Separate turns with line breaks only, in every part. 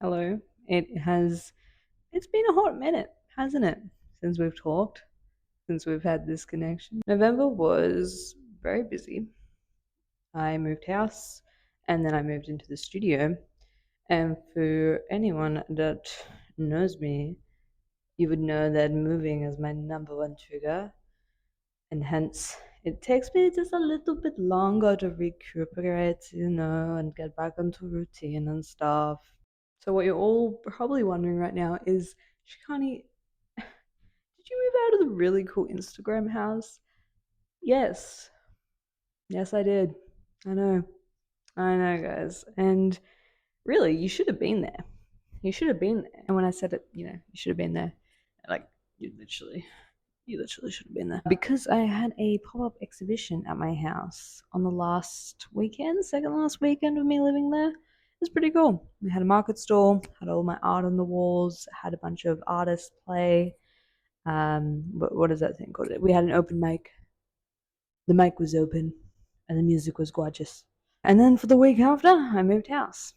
Hello. It's been a hot minute, hasn't it? Since we've talked, since we've had this connection. November was very busy. I moved house and then I moved into the studio. And for anyone that knows me, you would know that moving is my number one trigger. And hence, it takes me just a little bit longer to recuperate, and get back into routine and stuff. So what you're all probably wondering right now is, Shikani, did you move out of the really cool Instagram house? Yes. Yes, I did. I know. I know, guys. And really, you should have been there. You should have been there. And when I said it, you should have been there. Like, you literally should have been there. Because I had a pop-up exhibition at my house on the last weekend, second last weekend of me living there. It was pretty cool. We had a market stall, had all my art on the walls, had a bunch of artists play. What is that thing called? We had an open mic. The mic was open, and the music was gorgeous. And then for the week after, I moved house,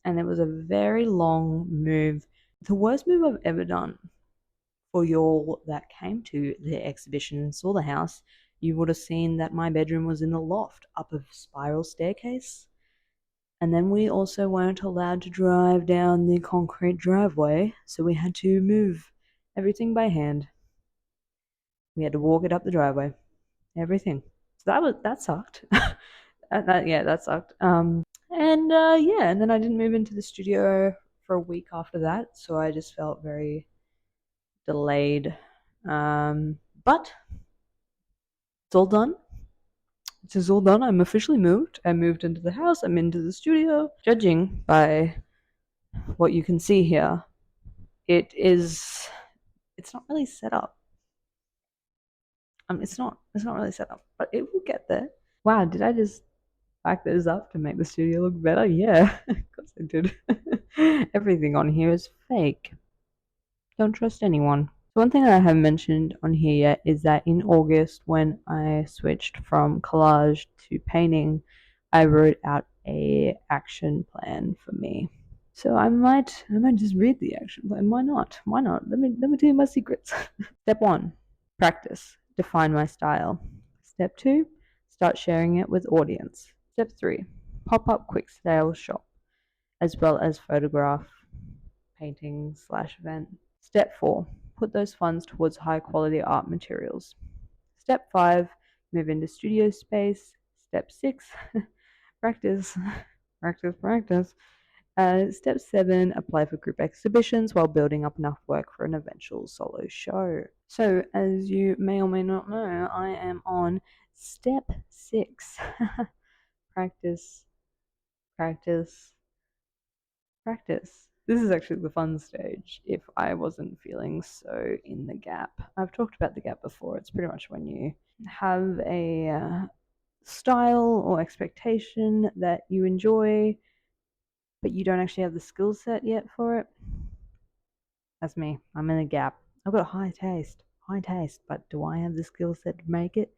and it was a very long move. The worst move I've ever done. For y'all that came to the exhibition and saw the house, you would have seen that my bedroom was in the loft up a spiral staircase. And then we also weren't allowed to drive down the concrete driveway, so we had to move everything by hand. We had to walk it up the driveway. Everything. So that sucked. that sucked. And then I didn't move into the studio for a week after that, so I just felt very delayed. But it's all done. It is all done. I'm officially moved. I moved into the house. I'm into the studio. Judging by what you can see here, it's not really set up. It's not really set up, but it will get there. Wow, did I just back those up to make the studio look better? Yeah, of course I did. Everything on here is fake. Don't trust anyone. One thing I haven't mentioned on here yet is that in August, when I switched from collage to painting, I wrote out a action plan for me. So I might just read the action plan. Why not? Why not? Let me tell you my secrets. Step 1, practice. Define my style. Step 2, start sharing it with audience. Step 3, pop up quick sales shop, as well as photograph painting/event. Step 4, put those funds towards high quality art materials. Step 5, move into studio space. Step 6, practice, practice, practice. Step 7, apply for group exhibitions while building up enough work for an eventual solo show. So, as you may or may not know, I am on step 6. Practice, practice, practice. This is actually the fun stage if I wasn't feeling so in the gap. I've talked about the gap before. It's pretty much when you have a style or expectation that you enjoy, but you don't actually have the skill set yet for it. That's me. I'm in a gap. I've got high taste, but do I have the skill set to make it?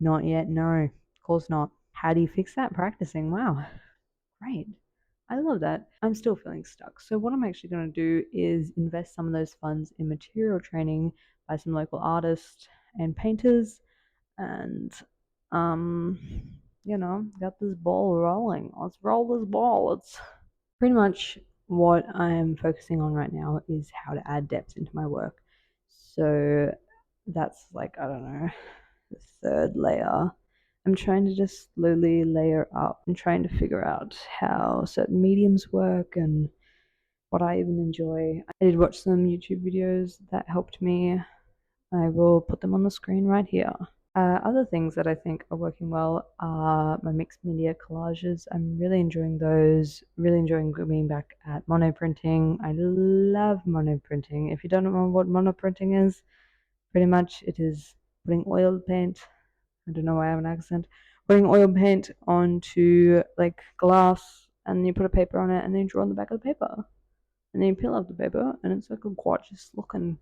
Not yet, no. Of course not. How do you fix that? Practicing. Wow. Great. I love that. I'm still feeling stuck. So what I'm actually going to do is invest some of those funds in material training by some local artists and painters and get this ball rolling. Let's roll this ball. It's pretty much what I'm focusing on right now is how to add depth into my work. So that's like, I don't know, the third layer. I'm trying to just slowly layer up and trying to figure out how certain mediums work and what I even enjoy. I did watch some YouTube videos that helped me. I will put them on the screen right here. Other things that I think are working well are my mixed media collages. I'm really enjoying those, really enjoying being back at monoprinting. I love monoprinting. If you don't know what monoprinting is, pretty much it is putting oil paint, I don't know why I have an accent, putting oil paint onto like glass and then you put a paper on it and then you draw on the back of the paper. And then you peel out the paper and it's like a gorgeous looking.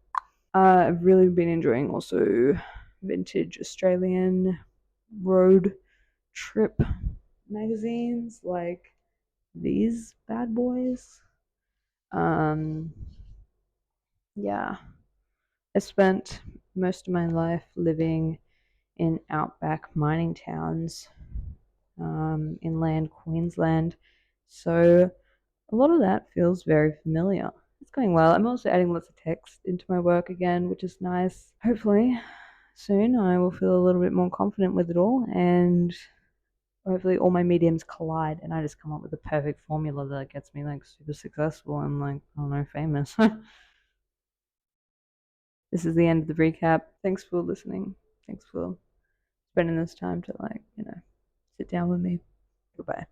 I've really been enjoying also vintage Australian road trip magazines like these bad boys. Um, yeah, I spent most of my life living in outback mining towns, inland Queensland. So a lot of that feels very familiar. It's going well. I'm also adding lots of text into my work again, which is nice. Hopefully, soon I will feel a little bit more confident with it all, and hopefully all my mediums collide and I just come up with the perfect formula that gets me like super successful and like, I don't know, famous. This is the end of the recap. Thanks for listening. Thanks for spending this time to, like, sit down with me. Goodbye.